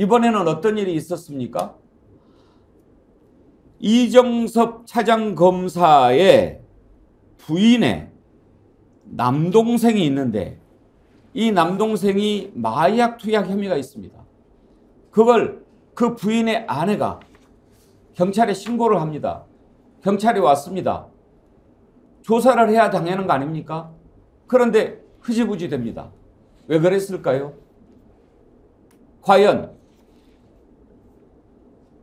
이번에는 어떤 일이 있었습니까? 이정섭 차장검사의 부인의 남동생이 있는데 이 남동생이 마약 투약 혐의가 있습니다. 그걸 그 부인의 아내가 경찰에 신고를 합니다. 경찰이 왔습니다. 조사를 해야 당하는 거 아닙니까? 그런데 흐지부지 됩니다. 왜 그랬을까요? 과연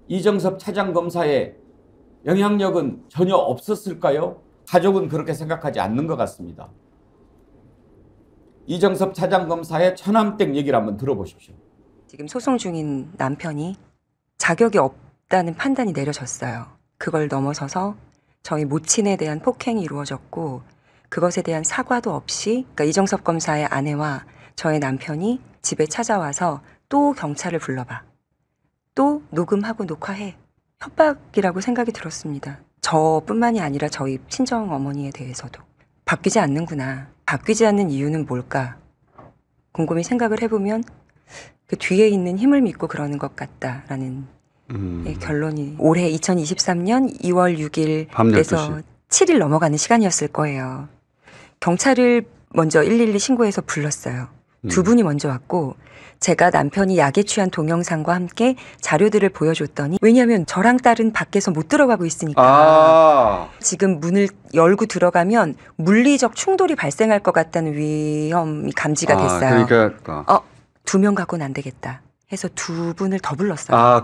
이정섭 차장검사의 영향력은 전혀 없었을까요? 가족은 그렇게 생각하지 않는 것 같습니다. 이정섭 차장검사의 처남댁 얘기를 한번 들어보십시오. 지금 소송 중인 남편이 자격이 없다는 판단이 내려졌어요. 그걸 넘어서서 저희 모친에 대한 폭행이 이루어졌고 그것에 대한 사과도 없이 그러니까 이정섭 검사의 아내와 저의 남편이 집에 찾아와서 또 경찰을 불러봐. 또 녹음하고 녹화해. 협박이라고 생각이 들었습니다. 저뿐만이 아니라 저희 친정 어머니에 대해서도. 바뀌지 않는구나. 바뀌지 않는 이유는 뭘까? 곰곰이 생각을 해보면 그 뒤에 있는 힘을 믿고 그러는 것 같다라는 결론이 올해 2023년 2월 6일에서 7일 넘어가는 시간이었을 거예요. 경찰을 먼저 112 신고해서 불렀어요. 두 분이 먼저 왔고 제가 남편이 약에 취한 동영상과 함께 자료들을 보여줬더니 왜냐하면 저랑 딸은 밖에서 못 들어가고 있으니까 지금 문을 열고 들어가면 물리적 충돌이 발생할 것 같다는 위험이 감지가 됐어요. 그러니까 2명 갖고는 안 되겠다 해서 두 분을 더 불렀어요.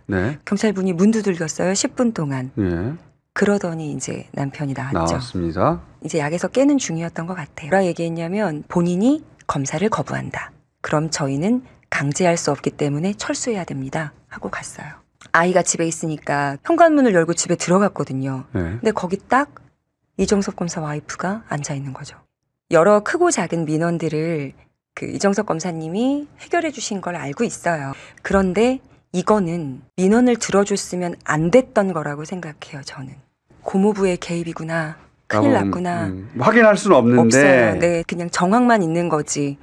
네. 경찰분이 문 두들겼어요. 10분 동안. 네. 그러더니 이제 남편이 나왔죠. 나왔습니다. 이제 약에서 깨는 중이었던 것 같아요. 뭐라 얘기했냐면 본인이 검사를 거부한다. 그럼 저희는 강제할 수 없기 때문에 철수해야 됩니다. 하고 갔어요. 아이가 집에 있으니까 현관문을 열고 집에 들어갔거든요. 네. 근데 거기 딱 이정섭 검사 와이프가 앉아 있는 거죠. 여러 크고 작은 민원들을 그 이정섭 검사님이 해결해 주신 걸 알고 있어요. 그런데 이거는 민원을 들어줬으면 안 됐던 거라고 생각해요. 저는. 고모부의 개입이구나. 큰일 났구나. 확인할 수는 없는데. 없어요. 네, 그냥 정황만 있는 거지.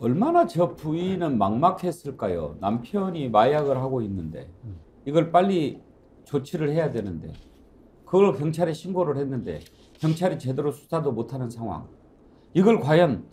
얼마나 저 부인은 막막했을까요? 남편이 마약을 하고 있는데 이걸 빨리 조치를 해야 되는데 그걸 경찰에 신고를 했는데 경찰이 제대로 수사도 못하는 상황. 이걸 과연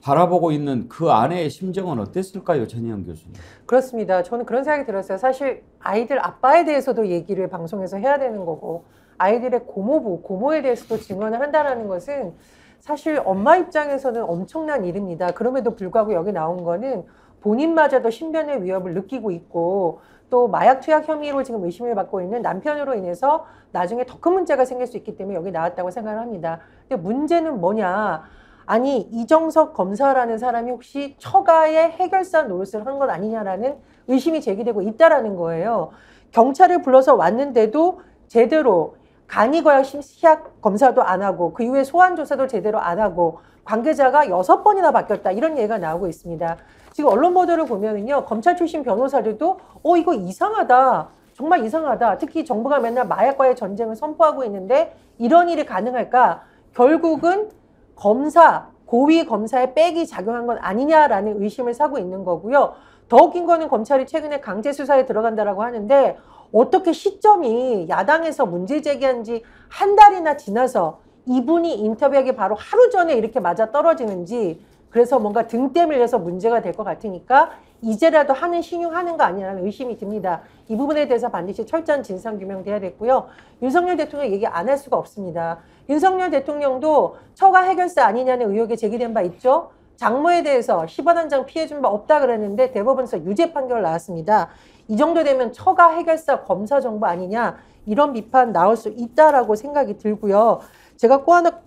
바라보고 있는 그 아내의 심정은 어땠을까요, 전혜영 교수님? 그렇습니다. 저는 그런 생각이 들었어요. 사실 아이들 아빠에 대해서도 얘기를 방송에서 해야 되는 거고 아이들의 고모부, 고모에 대해서도 증언을 한다는 것은 사실 엄마 입장에서는 엄청난 일입니다. 그럼에도 불구하고 여기 나온 거는 본인마저도 신변의 위협을 느끼고 있고 또 마약 투약 혐의로 지금 의심을 받고 있는 남편으로 인해서 나중에 더 큰 문제가 생길 수 있기 때문에 여기 나왔다고 생각을 합니다. 근데 문제는 뭐냐? 아니 이정섭 검사라는 사람이 혹시 처가의 해결사 노릇을 한 건 아니냐라는 의심이 제기되고 있다라는 거예요. 경찰을 불러서 왔는데도 제대로 간이거약 시약 검사도 안 하고 그 이후에 소환 조사도 제대로 안 하고 관계자가 6번이나 바뀌었다 이런 얘기가 나오고 있습니다. 지금 언론 보도를 보면은요 검찰 출신 변호사들도 이거 이상하다. 정말 이상하다. 특히 정부가 맨날 마약과의 전쟁을 선포하고 있는데 이런 일이 가능할까? 결국은 검사, 고위 검사의 백이 작용한 건 아니냐라는 의심을 사고 있는 거고요. 더 웃긴 거는 검찰이 최근에 강제 수사에 들어간다라고 하는데 어떻게 시점이 야당에서 문제 제기한 지 한 달이나 지나서 이분이 인터뷰하기 바로 하루 전에 이렇게 맞아 떨어지는지 그래서 뭔가 등 때밀려서 문제가 될 것 같으니까 이제라도 하는 신용하는 거 아니냐는 의심이 듭니다. 이 부분에 대해서 반드시 철저한 진상규명돼야 됐고요. 윤석열 대통령 얘기 안 할 수가 없습니다. 윤석열 대통령도 처가 해결사 아니냐는 의혹이 제기된 바 있죠. 장모에 대해서 10원 한 장 피해준 바 없다 그랬는데 대법원에서 유죄 판결 나왔습니다. 이 정도 되면 처가 해결사 검사 정보 아니냐 이런 비판 나올 수 있다라고 생각이 들고요. 제가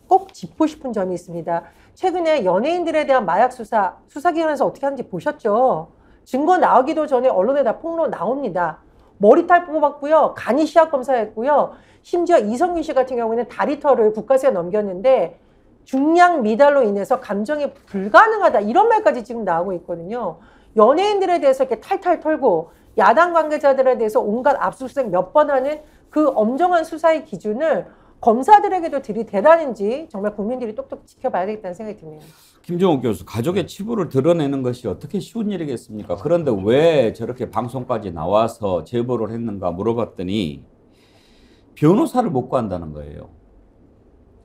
꼭 짚고 싶은 점이 있습니다. 최근에 연예인들에 대한 마약 수사기관에서 어떻게 하는지 보셨죠? 증거 나오기도 전에 언론에 다 폭로 나옵니다. 머리털 뽑았고요. 간이 시약 검사했고요. 심지어 이성균 씨 같은 경우에는 다리털을 국가세에 넘겼는데 중량 미달로 인해서 감정이 불가능하다 이런 말까지 지금 나오고 있거든요. 연예인들에 대해서 이렇게 탈탈 털고 야당 관계자들에 대해서 온갖 압수수색 몇 번 하는 그 엄정한 수사의 기준을 검사들에게도 들이대라는지 정말 국민들이 똑똑 지켜봐야 되겠다는 생각이 드네요. 김정욱 교수, 가족의 치부를 드러내는 것이 어떻게 쉬운 일이겠습니까? 그런데 왜 저렇게 방송까지 나와서 제보를 했는가 물어봤더니 변호사를 못 구한다는 거예요.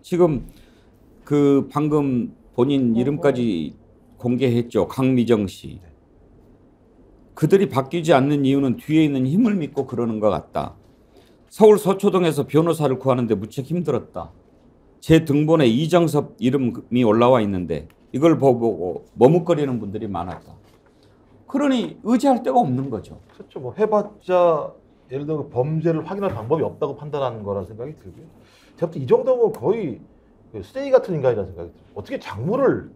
지금 그 방금 본인 이름까지 공개했죠. 강미정 씨. 그들이 바뀌지 않는 이유는 뒤에 있는 힘을 믿고 그러는 것 같다. 서울 서초동에서 변호사를 구하는데 무척 힘들었다. 제 등본에 이정섭 이름이 올라와 있는데 이걸 보고 머뭇거리는 분들이 많았다. 그러니 의지할 데가 없는 거죠. 그렇죠. 뭐 해봤자 예를 들어 범죄를 확인할 방법이 없다고 판단하는 거라는 생각이 들고요. 제가 볼 때 이 정도면 거의 쓰레기 같은 인간이라는 생각이 들어요. 어떻게 장모를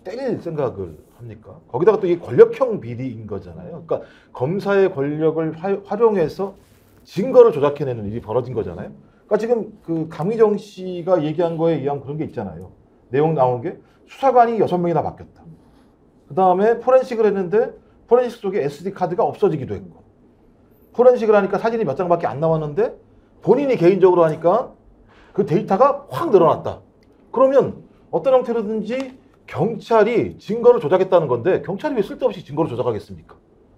때릴 생각을 합니까? 거기다가 또 이게 권력형 비리인 거잖아요. 그러니까 검사의 권력을 활용해서 증거를 조작해내는 일이 벌어진 거잖아요. 그러니까 지금 그 강미정 씨가 얘기한 거에 의한 그런 게 있잖아요. 내용 나온 게 수사관이 6명이나 바뀌었다. 그 다음에 포렌식을 했는데 포렌식 속에 SD 카드가 없어지기도 했고, 포렌식을 하니까 사진이 몇 장밖에 안 나왔는데 본인이 개인적으로 하니까 그 데이터가 확 늘어났다. 그러면 어떤 형태로든지 경찰이 증거를 조작했다는 건데 경찰이 왜 쓸데없이 증거를 조작하겠습니까?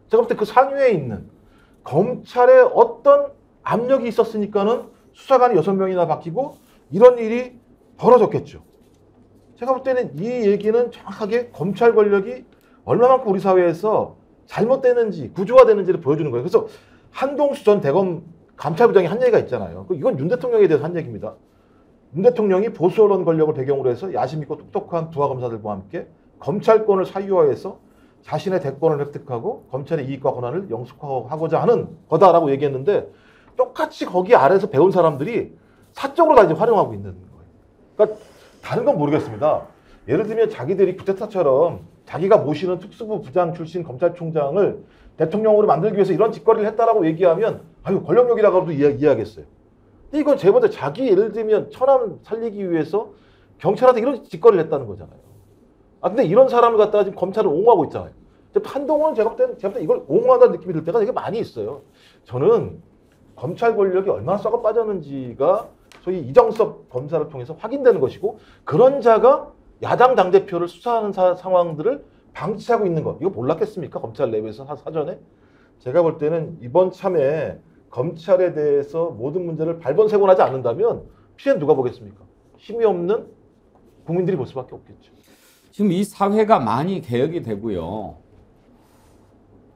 제가 볼 때 그 상위에 있는 검찰의 어떤 압력이 있었으니까는 수사관이 6명이나 바뀌고 이런 일이 벌어졌겠죠. 제가 볼 때는 이 얘기는 정확하게 검찰 권력이 얼마만큼 우리 사회에서 잘못되는지 구조화되는지를 보여주는 거예요. 그래서 한동수 전 대검 감찰부장이 한 얘기가 있잖아요. 이건 윤 대통령에 대해서 한 얘기입니다. 윤 대통령이 보수 언론 권력을 배경으로 해서 야심 있고 똑똑한 부하 검사들과 함께 검찰권을 사유화해서 자신의 대권을 획득하고 검찰의 이익과 권한을 영속하고자 하는 거다라고 얘기했는데 똑같이 거기 아래에서 배운 사람들이 사적으로 다 이제 활용하고 있는 거예요. 그러니까 다른 건 모르겠습니다. 예를 들면 자기들이 쿠데타처럼 자기가 모시는 특수부 부장 출신 검찰총장을 대통령으로 만들기 위해서 이런 짓거리를 했다라고 얘기하면 아유 권력욕이라고도 이해하겠어요. 근데 이건 제보다 자기 예를 들면 처남 살리기 위해서 경찰한테 이런 짓거리를 했다는 거잖아요. 아 근데 이런 사람을 갖다가 지금 검찰은 옹호하고 있잖아요. 한동훈은 제가 볼 때는 이걸 옹호한다는 느낌이 들 때가 되게 많이 있어요. 저는 검찰 권력이 얼마나 썩어 빠졌는지가 소위 이정섭 검사를 통해서 확인되는 것이고 그런 자가 야당 당대표를 수사하는 상황들을 방치하고 있는 것. 이거 몰랐겠습니까? 검찰 내부에서 사전에? 제가 볼 때는 이번 참에 검찰에 대해서 모든 문제를 발본색원하지 않는다면 피해는 누가 보겠습니까? 힘이 없는 국민들이 볼 수밖에 없겠죠. 지금 이 사회가 많이 개혁이 되고요.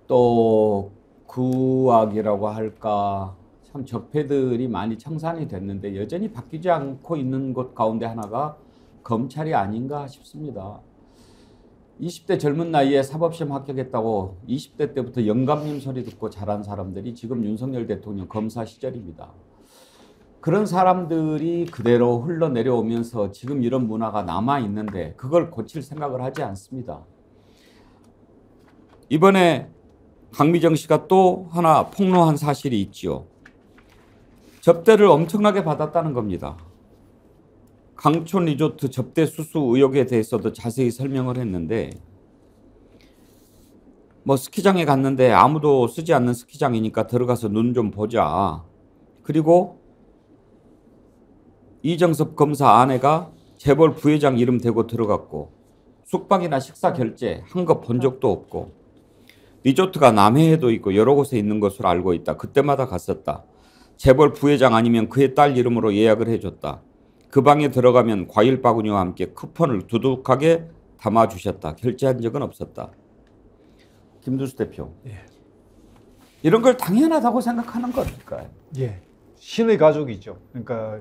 또 구악이라고 할까 참 적폐들이 많이 청산이 됐는데 여전히 바뀌지 않고 있는 것 가운데 하나가 검찰이 아닌가 싶습니다. 20대 젊은 나이에 사법시험 합격했다고 20대 때부터 영감님 소리 듣고 자란 사람들이 지금 윤석열 대통령 검사 시절입니다. 그런 사람들이 그대로 흘러내려오면서 지금 이런 문화가 남아있는데 그걸 고칠 생각을 하지 않습니다. 이번에 강미정 씨가 또 하나 폭로한 사실이 있죠. 접대를 엄청나게 받았다는 겁니다. 강촌 리조트 접대 수수 의혹에 대해서도 자세히 설명을 했는데 뭐 스키장에 갔는데 아무도 쓰지 않는 스키장이니까 들어가서 눈 좀 보자. 그리고 이정섭 검사 아내가 재벌 부회장 이름 대고 들어갔고 숙박이나 식사 결제 한 거 본 적도 없고 리조트가 남해에도 있고 여러 곳에 있는 것으로 알고 있다. 그때마다 갔었다. 재벌 부회장 아니면 그의 딸 이름으로 예약을 해줬다. 그 방에 들어가면 과일 바구니와 함께 쿠폰을 두둑하게 담아주셨다. 결제한 적은 없었다. 김두수 대표. 예. 이런 걸 당연하다고 생각하는 걸까요? 예. 신의 가족이죠. 그러니까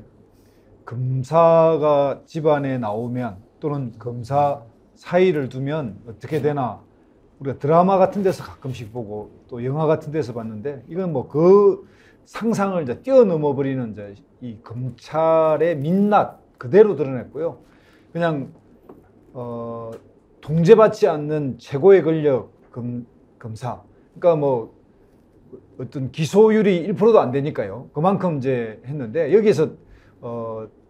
검사가 집안에 나오면 또는 검사 사이를 두면 어떻게 되나 우리가 드라마 같은 데서 가끔씩 보고 또 영화 같은 데서 봤는데 이건 뭐 그 상상을 이제 뛰어넘어 버리는 이제 이 검찰의 민낯 그대로 드러냈고요. 그냥 통제받지 않는 최고의 권력 검사. 그러니까 뭐 어떤 기소율이 1%도 안 되니까요. 그만큼 이제 했는데 여기에서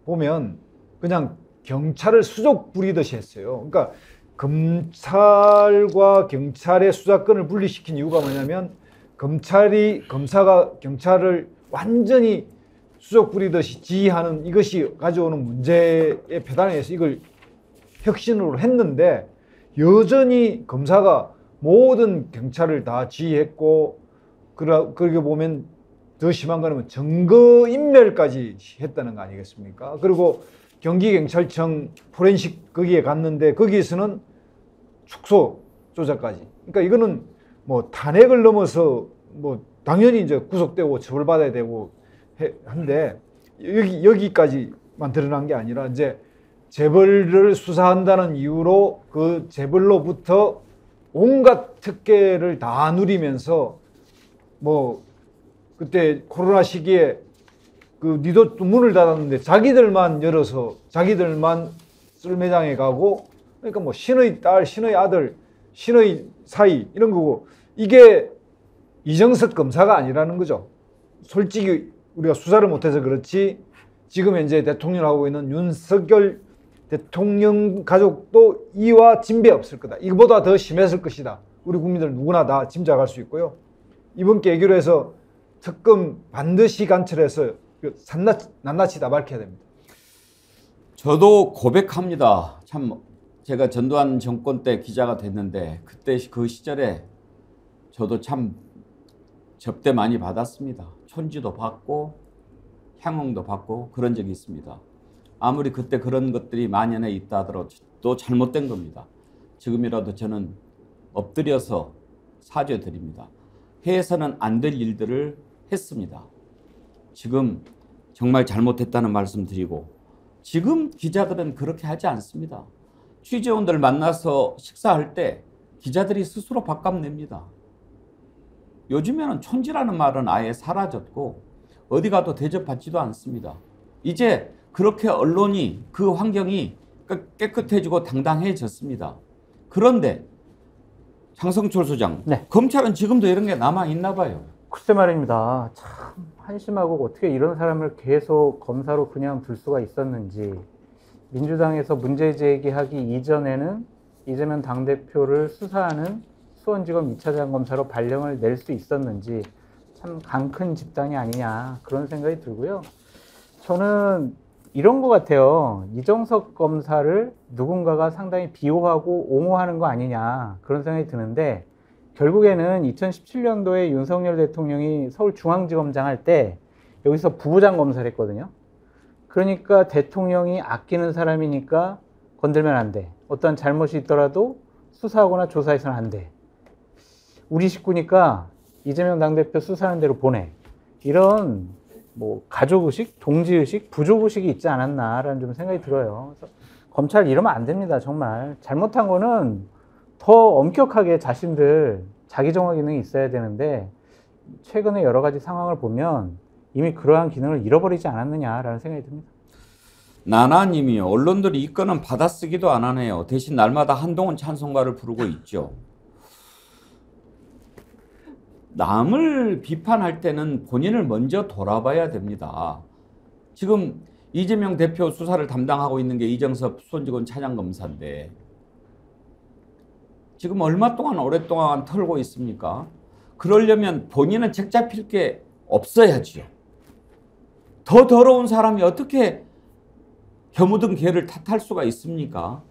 보면 그냥 경찰을 수족 부리듯이 했어요. 그러니까 검찰과 경찰의 수사권을 분리시킨 이유가 뭐냐면 검사가 경찰을 완전히 수족 부리듯이 지휘하는 이것이 가져오는 문제의 표단에서 이걸 혁신으로 했는데 여전히 검사가 모든 경찰을 다 지휘했고 그러게 보면 더 심한 거는 증거인멸까지 했다는 거 아니겠습니까? 그리고 경기경찰청 포렌식 거기에 갔는데 거기에서는 축소 조작까지. 그러니까 이거는 뭐 탄핵을 넘어서 뭐 당연히 이제 구속되고 처벌받아야 되고 한데 여기까지만 드러난 게 아니라 이제 재벌을 수사한다는 이유로 그 재벌로부터 온갖 특혜를 다 누리면서 뭐 그때 코로나 시기에 그 니도 문을 닫았는데 자기들만 열어서 자기들만 썰매장에 가고 그러니까 뭐 신의 딸, 신의 아들, 신의 사이 이런 거고 이게 이정석 검사가 아니라는 거죠. 솔직히 우리가 수사를 못해서 그렇지 지금 현재 대통령을 하고 있는 윤석열 대통령 가족도 이와 진배 없을 거다. 이거보다 더 심했을 것이다. 우리 국민들 누구나 다 짐작할 수 있고요. 이번 계기로 해서 특검 반드시 간철해서 낱낱이 다 밝혀야 됩니다. 저도 고백합니다. 참 제가 전두환 정권 때 기자가 됐는데 그때 그 시절에 저도 참 접대 많이 받았습니다. 촌지도 받고 향응도 받고 그런 적이 있습니다. 아무리 그때 그런 것들이 만연해 있다 하더라도 또 잘못된 겁니다. 지금이라도 저는 엎드려서 사죄드립니다. 해서는 안 될 일들을 했습니다. 지금 정말 잘못했다는 말씀 드리고 지금 기자들은 그렇게 하지 않습니다. 취재원들 만나서 식사할 때 기자들이 스스로 밥값 냅니다. 요즘에는 촌지라는 말은 아예 사라졌고 어디 가도 대접받지도 않습니다. 이제 그렇게 언론이 그 환경이 깨끗해지고 당당해졌습니다. 그런데 장성철 소장, 네. 검찰은 지금도 이런 게 남아있나 봐요. 글쎄 말입니다. 참 한심하고 어떻게 이런 사람을 계속 검사로 그냥 둘 수가 있었는지 민주당에서 문제 제기하기 이전에는 이재명 당대표를 수사하는 수원지검 2차장 검사로 발령을 낼 수 있었는지 참 강큰 집단이 아니냐 그런 생각이 들고요. 저는 이런 것 같아요. 이정석 검사를 누군가가 상당히 비호하고 옹호하는 거 아니냐 그런 생각이 드는데 결국에는 2017년도에 윤석열 대통령이 서울중앙지검장 할 때 여기서 부부장 검사를 했거든요. 그러니까 대통령이 아끼는 사람이니까 건들면 안 돼. 어떤 잘못이 있더라도 수사하거나 조사해서는 안 돼. 우리 식구니까 이재명 당대표 수사하는 대로 보내. 이런 뭐 가족의식, 동지의식, 부족의식이 있지 않았나라는 좀 생각이 들어요. 그래서 검찰 이러면 안 됩니다. 정말 잘못한 거는 더 엄격하게 자신들 자기 정화 기능이 있어야 되는데 최근에 여러 가지 상황을 보면 이미 그러한 기능을 잃어버리지 않았느냐라는 생각이 듭니다. 나나님이요. 언론들이 이 건은 받아쓰기도 안 하네요. 대신 날마다 한동훈 찬송가를 부르고 있죠. 남을 비판할 때는 본인을 먼저 돌아봐야 됩니다. 지금 이재명 대표 수사를 담당하고 있는 게 이정섭 수원지검 차장검사인데 지금 얼마 동안 오랫동안 털고 있습니까? 그러려면 본인은 책 잡힐 게 없어야지요. 더 더러운 사람이 어떻게 겨 묻은 개를 탓할 수가 있습니까?